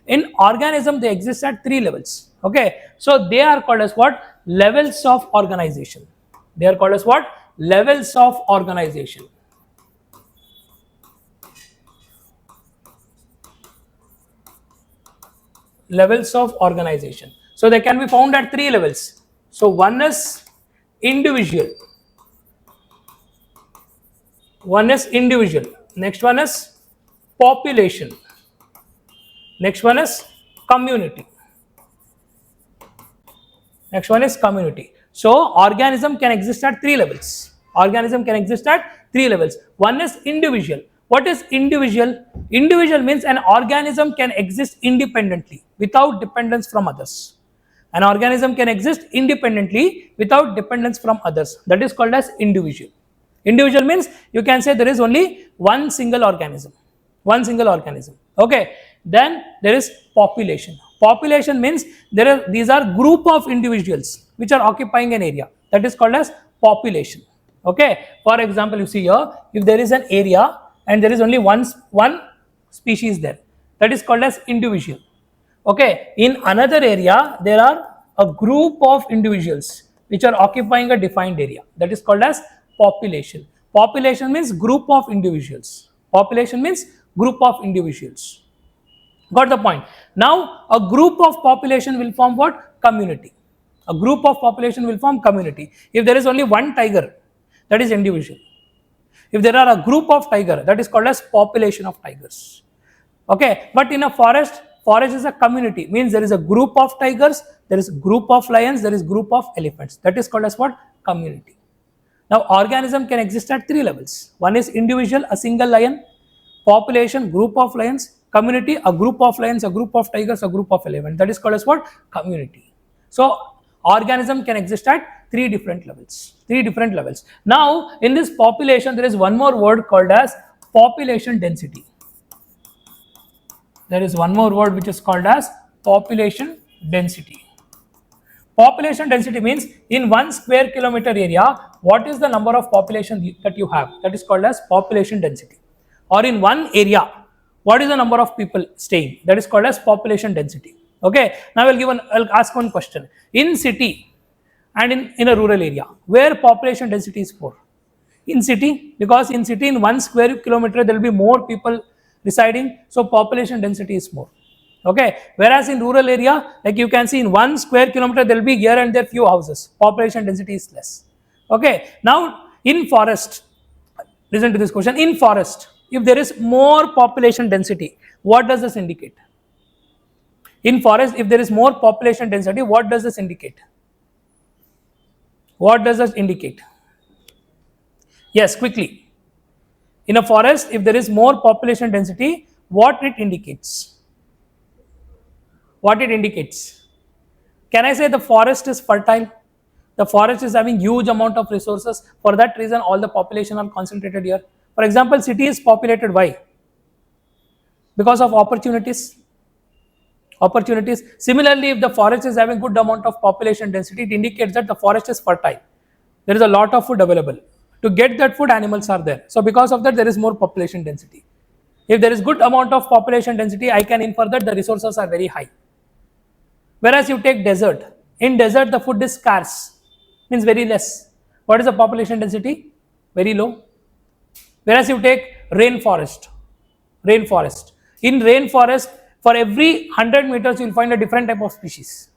In organism, they exist at 3 levels. Okay, so they are called as what? Levels of organization. They are called as what? Levels of organization. Levels of organization. So they can be found at 3 levels. So one is individual. One is individual. Next one is population. Next one is community. Next one is community. So organism can exist at 3 levels. Organism can exist at 3 levels. One is individual. What is individual? Individual means an organism can exist independently without dependence from others. An organism can exist independently without dependence from others. That is called as individual. Individual means you can say there is only one single organism. One single organism. Okay. Then there is population. Population means these are group of individuals which are occupying an area. That is called as population. Okay. For example, you see here, if there is an area and there is only one species there, that is called as individual. Okay. In another area, there are a group of individuals which are occupying a defined area. That is called as population. Population means group of individuals. Population means group of individuals. Got the point? Now, a group of population will form what? Community. A group of population will form community. If there is only one tiger, that is individual. If there are a group of tiger, that is called as population of tigers. Okay, but in a forest is a community, means there is a group of tigers, there is a group of lions, there is group of elephants. That is called as what? Community. Now, organism can exist at 3 levels. One is individual, a single lion; population, group of lions; community, a group of lions, a group of tigers, a group of elephants. That is called as what? Community. So, organism can exist at 3 different levels. 3 different levels. Now, in this population, there is one more word called as population density. There is one more word which is called as population density. Population density means in 1 square kilometer area, what is the number of population that you have? That is called as population density. Or in one area, what is the number of people staying? That is called as population density. Okay. Now I'll ask one question. In city and in a rural area, where population density is more? In city, because in city in 1 square kilometer there will be more people residing, so population density is more. Okay, whereas in rural area, like you can see in 1 square kilometer there will be here and there few houses, population density is less. Okay, now in forest, listen to this question. In forest, if there is more population density, what does this indicate? In forest, if there is more population density, what does this indicate? What does this indicate? Yes, quickly. In a forest, if there is more population density, what it indicates? What it indicates? Can I say the forest is fertile? The forest is having huge amount of resources. For that reason, all the population are concentrated here. For example, city is populated. Why? Because of opportunities. Opportunities. Similarly, if the forest is having good amount of population density, it indicates that the forest is fertile. There is a lot of food available. To get that food, animals are there. So because of that, there is more population density. If there is good amount of population density, I can infer that the resources are very high. Whereas you take desert. In desert, the food is scarce, means very less. What is the population density? Very low. Whereas you take rainforest. Rainforest. In rainforest, for every 100 meters, you will find a different type of species.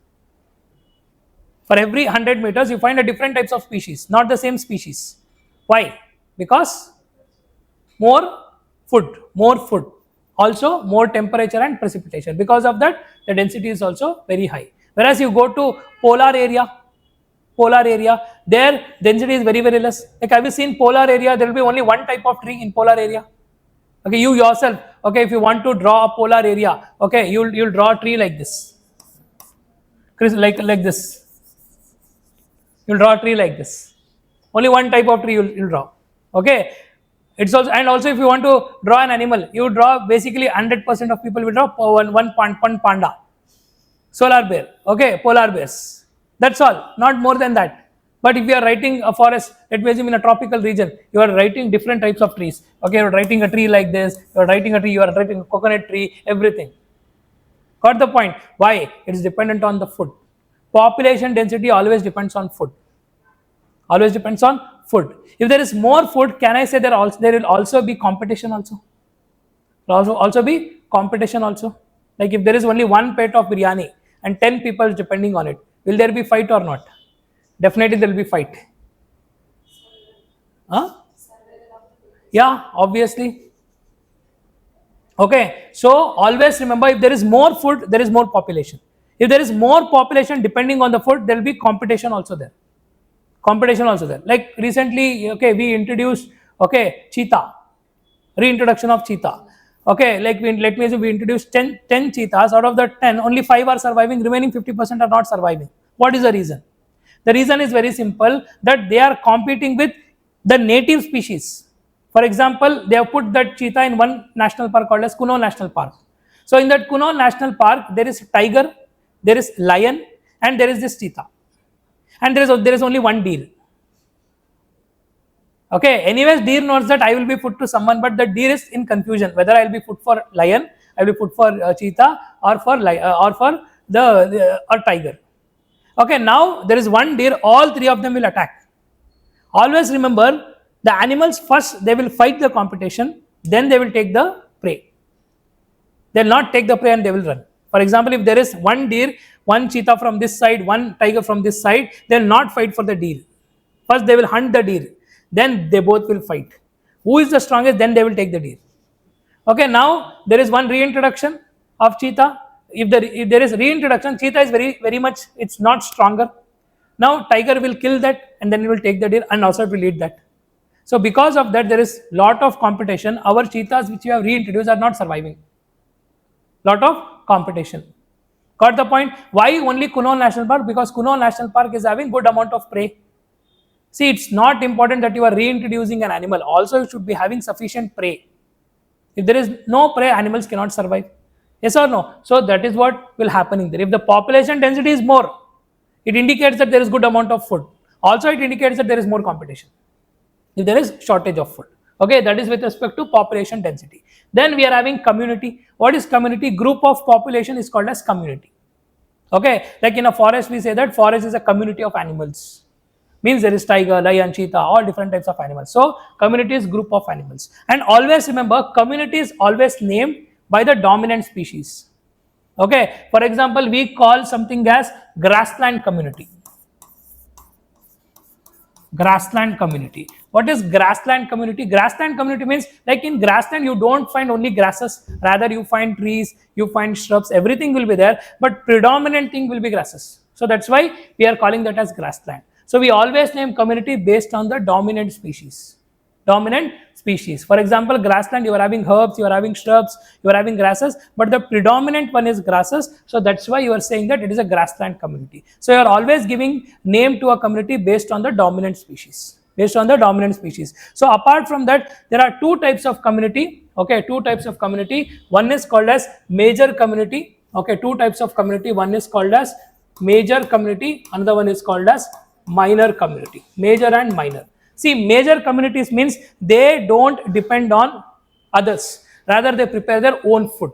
For every 100 meters, you find a different types of species, not the same species. Why? Because more food. Also more temperature and precipitation. Because of that, the density is also very high. Whereas you go to polar area, there density is very less. Like have you seen polar area? There will be only one type of tree in polar area. Okay, you yourself, okay, if you want to draw a polar area, okay, you'll draw a tree like this. Like this. You'll draw a tree like this. Only one type of tree you'll draw. Okay. It's also, and also if you want to draw an animal, you draw basically 100% of people will draw one panda, solar bear, okay, polar bears. That's all, not more than that. But if you are writing a forest, let me assume in a tropical region, you are writing different types of trees. Okay, you are writing a tree like this, you are writing a coconut tree, everything. Got the point? Why? It is dependent on the food. Population density always depends on food. Always depends on food. If there is more food, can I say there will also be competition also? Also be competition also. Like if there is only one plate of biryani and 10 people depending on it, will there be fight or not? Definitely there will be fight. Huh? Yeah, obviously. Okay, so always remember, if there is more food, there is more population. If there is more population depending on the food, there will be competition also there. Competition also there. Like recently, okay, we introduced, okay, cheetah, reintroduction of cheetah. Okay, like let me assume we introduced 10 cheetahs. Out of the 10, only 5 are surviving, remaining 50% are not surviving. What is the reason? The reason is very simple, that they are competing with the native species. For example, they have put that cheetah in one national park called as Kuno National Park. So in that Kuno National Park, there is tiger, there is lion, and there is this cheetah. And there is only one deer. Okay, anyways, deer knows that I will be put to someone, but the deer is in confusion whether I will be put for lion, I will be put for cheetah, or for or tiger. Okay, now there is one deer, all three of them will attack. Always remember, the animals first they will fight the competition, then they will take the prey. They will not take the prey and they will run. For example, if there is one deer, one cheetah from this side, one tiger from this side, they will not fight for the deer. First they will hunt the deer, then they both will fight. Who is the strongest, then they will take the deer. Okay, now there is one reintroduction of cheetah. If there is reintroduction, cheetah is very much, it's not stronger. Now tiger will kill that and then it will take the deer and also it will eat that. So because of that, there is lot of competition. Our cheetahs which we have reintroduced are not surviving. Lot of competition. Got the point? Why only Kuno National Park? Because Kuno National Park is having good amount of prey. See, it's not important that you are reintroducing an animal. Also, you should be having sufficient prey. If there is no prey, animals cannot survive. Yes or no? So that is what will happen in there. If the population density is more, it indicates that there is good amount of food. Also, it indicates that there is more competition. If there is shortage of food. Okay, that is with respect to population density. Then we are having community. What is community? Group of population is called as community. Okay, like in a forest, we say that forest is a community of animals. Means there is tiger, lion, cheetah, all different types of animals. So community is group of animals. And always remember, community is always named by the dominant species. Okay, for example, we call something as grassland community. Grassland community. What is grassland community? Grassland community means, like in grassland you don't find only grasses, rather you find trees, you find shrubs, everything will be there, but predominant thing will be grasses. So that's why we are calling that as grassland. So we always name community based on the dominant species. Dominant species. For example, grassland, you are having herbs, you are having shrubs, you are having grasses, but the predominant one is grasses. So that's why you are saying that it is a grassland community. So you are always giving name to a community based on the dominant species. Based on the dominant species. So apart from that, there are two types of community. Okay, two types of community. One is called as major community. Okay, two types of community. One is called as major community. Another one is called as minor community. Major and minor. See, major communities means they don't depend on others. Rather, they prepare their own food.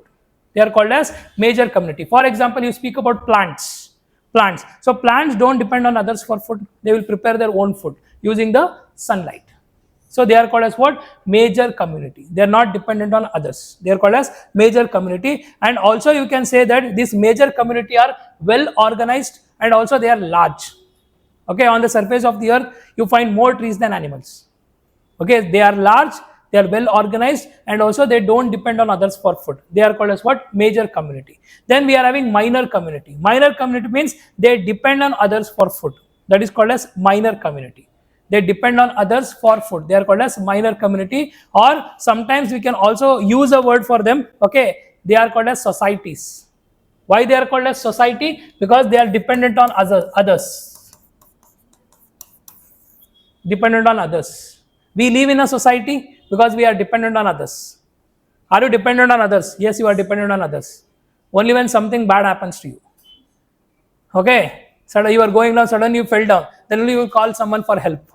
They are called as major community. For example, you speak about plants. Plants. So plants don't depend on others for food. They will prepare their own food using the sunlight. So they are called as what? Major community. They are not dependent on others. They are called as major community. And also you can say that this major community are well organized and also they are large. Okay, on the surface of the earth, you find more trees than animals. Okay, they are large, they are well organized, and also they don't depend on others for food. They are called as what? Major community. Then we are having minor community. Minor community means they depend on others for food. That is called as minor community. They depend on others for food. They are called as minor community, or sometimes we can also use a word for them. Okay, they are called as societies. Why they are called as society? Because they are dependent on others. Dependent on others. We live in a society because we are dependent on others. Are you dependent on others? Yes, you are dependent on others. Only when something bad happens to you. Okay, suddenly you are going down, suddenly you fell down, then only you will call someone for help.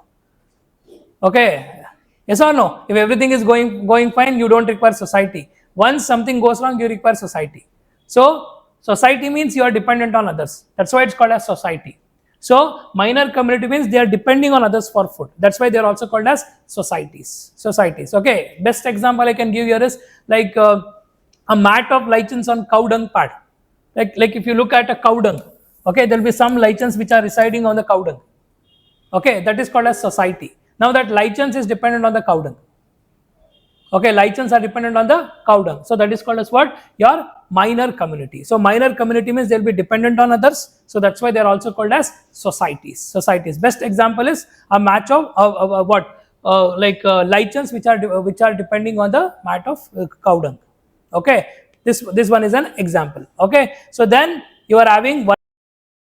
Okay, yes or no? If everything is going fine, you don't require society. Once something goes wrong, you require society. So Society means you are dependent on others. That's why it's called as society. So minor community means they are depending on others for food. That's why they are also called as societies. Societies. Okay. Best example I can give here is like a mat of lichens on cow dung pad. Like if you look at a cow dung, okay, there will be some lichens which are residing on the cow dung. Okay, that is called as society. Now that lichens is dependent on the cow dung. Okay, lichens are dependent on the cow dung. So that is called as what? Your minor community. So minor community means they'll be dependent on others. So that's why they're also called as societies. Societies. Best example is a match of what? Lichens which are depending on the mat of cow dung. Okay, this one is an example. Okay, so then you are having one